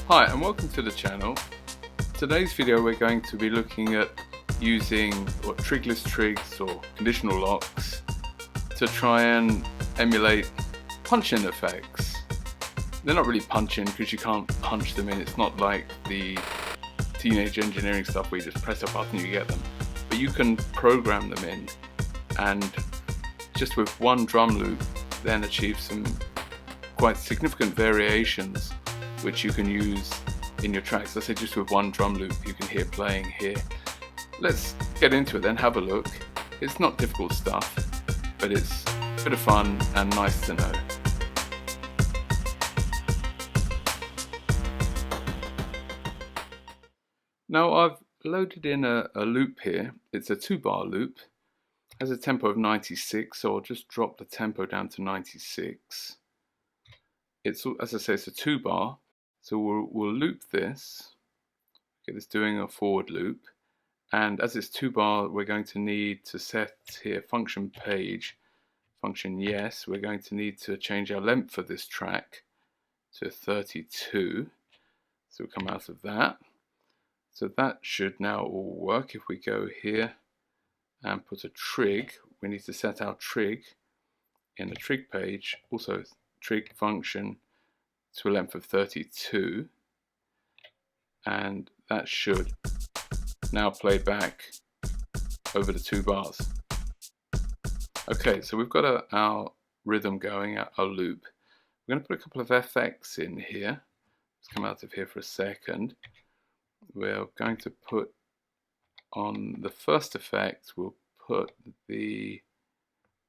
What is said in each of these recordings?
Hi and welcome to the channel. Today's video we're going to be looking at using trigless trigs or conditional locks to try and emulate punch-in effects. They're not really punch-in because you can't punch them in. It's not like the teenage engineering stuff where you just press a button and you get them. But you can program them in and just with one drum loop then achieve some quite significant variations which you can use in your tracks. Let's say just with one drum loop you can hear playing here. Let's get into it then, have a look. It's not difficult stuff, but it's a bit of fun and nice to know. Now I've loaded in a loop here. It's a 2-bar loop. It has a tempo of 96, so I'll just drop the tempo down to 96. It's, as I say, it's a 2-bar. So we'll loop this, get this doing a forward loop, and as it's 2-bar we're going to need to set here function page, function yes, we're going to need to change our length for this track to 32, so we'll come out of that. So that should now all work. If we go here and put a trig, we need to set our trig in the trig page, also trig function to a length of 32, and that should now play back over the 2 bars. Okay, so we've got our rhythm going, our loop. We're going to put a couple of FX in here. Let's come out of here for a second. We're going to put on the first effect, we'll put the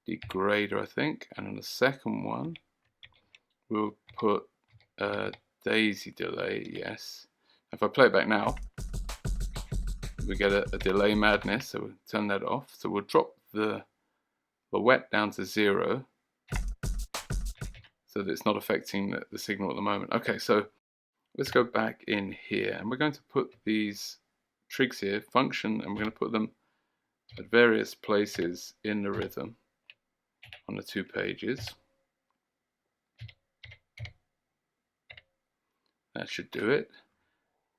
degrader, I think, and on the second one we'll put daisy delay, yes. If I play it back now, we get a delay madness, so we'll turn that off. So we'll drop the wet down to 0 so that it's not affecting the signal at the moment. Okay, so let's go back in here and we're going to put these trigs here, function, and we're going to put them at various places in the rhythm on the 2 pages. That should do it.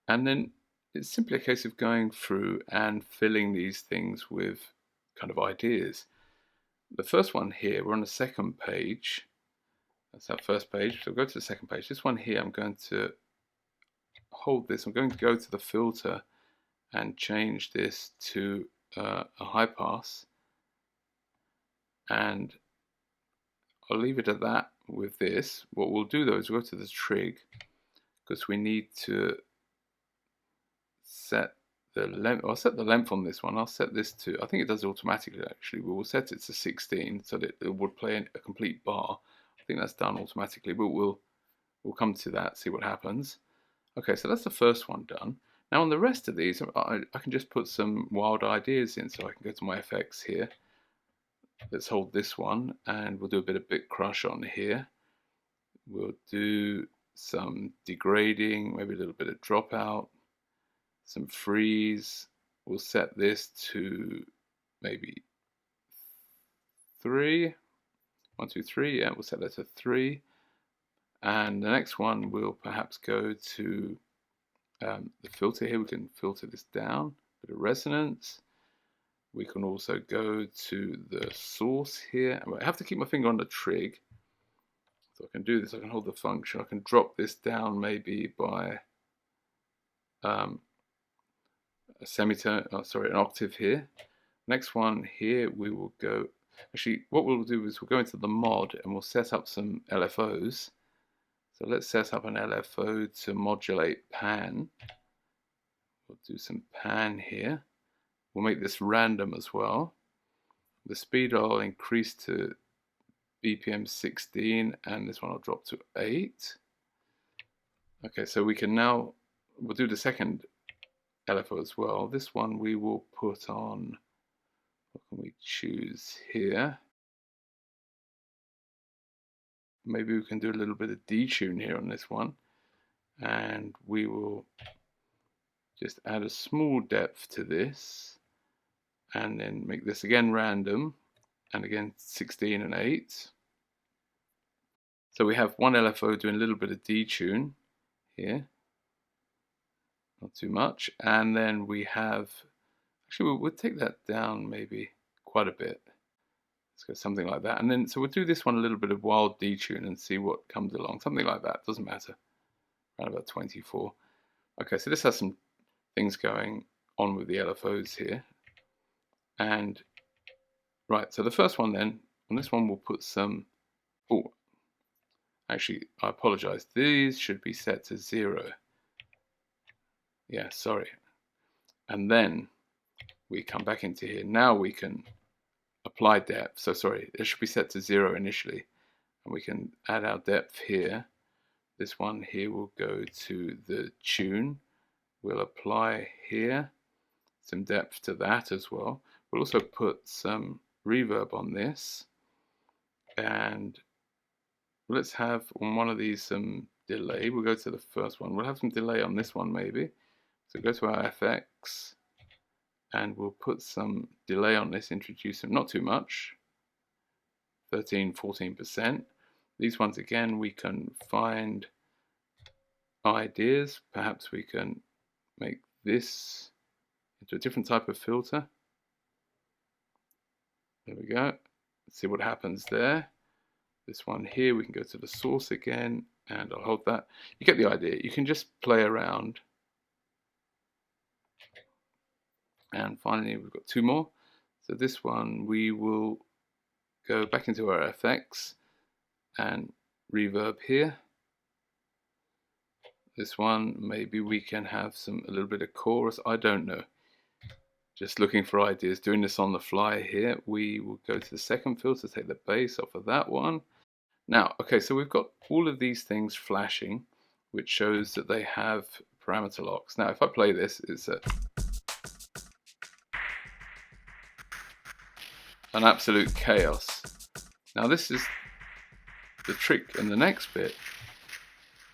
And then it's simply a case of going through and filling these things with kind of ideas. The first one here, we're on the second page. That's our first page. So go to the second page. This one here, I'm going to hold this. I'm going to go to the filter and change this to a high pass. And I'll leave it at that with this. What we'll do though is we'll go to the trig, because we need to set the length. I'll set the length on this one. I'll set this to, I think it does it automatically actually. We will set it to 16 so that it would play a complete bar. I think that's done automatically, but we'll come to that, see what happens. Okay, so that's the first one done. Now on the rest of these, I can just put some wild ideas in, so I can go to my effects here. Let's hold this one and we'll do a bit of bit crush on here. We'll do some degrading, maybe a little bit of dropout, some freeze. We'll set this to maybe 3. 1, 2, 3. Yeah, we'll set that to 3. And the next one we'll perhaps go to the filter here. We can filter this down, a bit of resonance. We can also go to the source here. I have to keep my finger on the trig. So I can do this, I can hold the function, I can drop this down maybe by a semitone, an octave here. Next one here we will go, actually what we'll do is we'll go into the mod and we'll set up some LFOs. So let's set up an LFO to modulate pan. We'll do some pan here. We'll make this random as well. The speed I'll increase to BPM 16 and this one I'll drop to 8. Okay, so we can now, we'll do the second LFO as well. This one we will put on, what can we choose here? Maybe we can do a little bit of detune here on this one, and we will just add a small depth to this and then make this again random and again 16 and 8. So we have one LFO doing a little bit of detune here, not too much. And then we have, actually we'll take that down maybe quite a bit. Let's go something like that. And then, so we'll do this one a little bit of wild detune and see what comes along. Something like that, doesn't matter. Around about 24. Okay, so this has some things going on with the LFOs here. And, right, so the first one then, on this one we'll put some, oh, actually, I apologize. These should be set to 0. Yeah, sorry. And then we come back into here. Now we can apply depth. So sorry, it should be set to 0 initially. And we can add our depth here. This one here will go to the tune. We'll apply here some depth to that as well. We'll also put some reverb on this. And let's have on one of these some delay. We'll go to the first one. We'll have some delay on this one maybe. So go to our FX and we'll put some delay on this, introduce them, not too much, 13–14%. These ones again, we can find ideas. Perhaps we can make this into a different type of filter. There we go. Let's see what happens there. This one here, we can go to the source again, and I'll hold that. You get the idea. You can just play around. And finally, we've got 2 more. So this one, we will go back into our FX and reverb here. This one, maybe we can have a little bit of chorus. I don't know. Just looking for ideas, doing this on the fly here. We will go to the second filter, take the bass off of that one. Now, okay, so we've got all of these things flashing, which shows that they have parameter locks. Now, if I play this, it's an absolute chaos. Now, this is the trick in the next bit.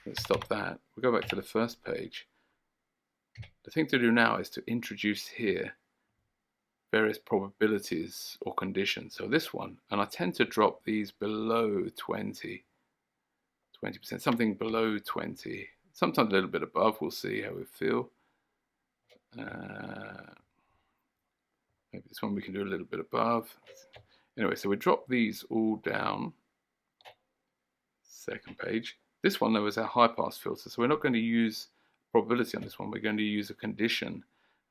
Let's stop that. We'll go back to the first page. The thing to do now is to introduce here various probabilities or conditions. So this one, and I tend to drop these below 20%, something below 20, sometimes a little bit above. We'll see how we feel. Maybe this one we can do a little bit above. Anyway, so we drop these all down. Second page. This one though is our high pass filter, so we're not going to use probability on this one. We're going to use a condition.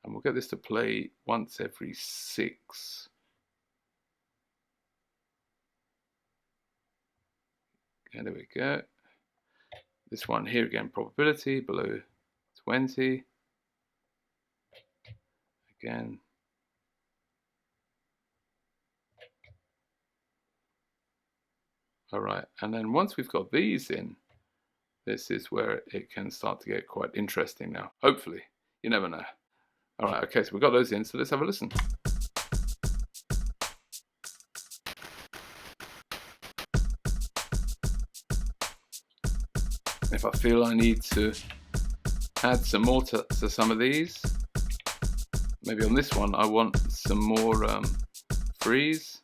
And we'll get this to play once every 6. And there we go. This one here again, probability below 20. Again. All right, and then once we've got these in, this is where it can start to get quite interesting now. Hopefully, you never know. All right, okay, so we've got those in, so let's have a listen. If I feel I need to add some more to some of these, maybe on this one I want some more freeze,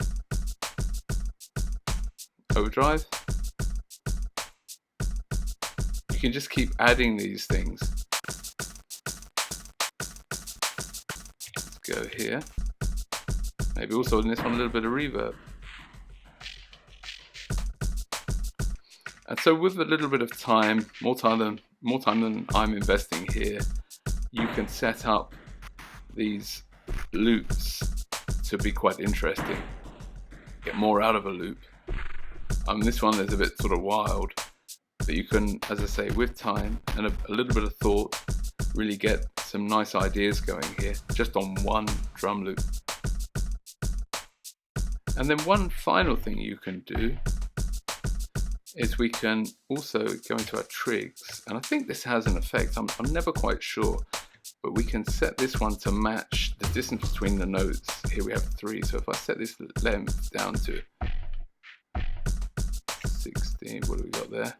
overdrive. You can just keep adding these things. Go here. Maybe also in this one a little bit of reverb. And so with a little bit of time, more time than I'm investing here, you can set up these loops to be quite interesting. Get more out of a loop. This one is a bit sort of wild, but you can, as I say, with time and a little bit of thought, really get some nice ideas going here, just on one drum loop. And then one final thing you can do is we can also go into our trigs, and I think this has an effect, I'm never quite sure, but we can set this one to match the distance between the notes. Here we have 3, so if I set this length down to 16, what do we got there?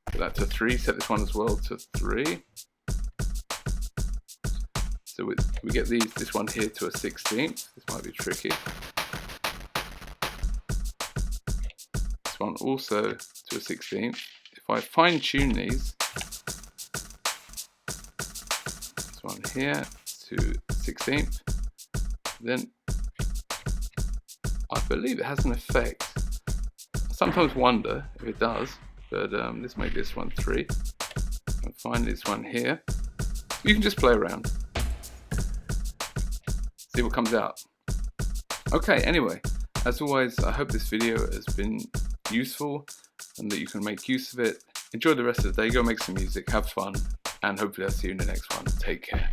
Put that to 3, set this one as well to 3. So we get this one here to a 16th. This might be tricky. This one also to a 16th. If I fine tune these, here to 16th. Then I believe it has an effect. I sometimes wonder if it does, but let's make this one 3. And find this one here. You can just play around. See what comes out. Okay, anyway, as always, I hope this video has been useful and that you can make use of it. Enjoy the rest of the day, go make some music, have fun, and hopefully I'll see you in the next one. Take care.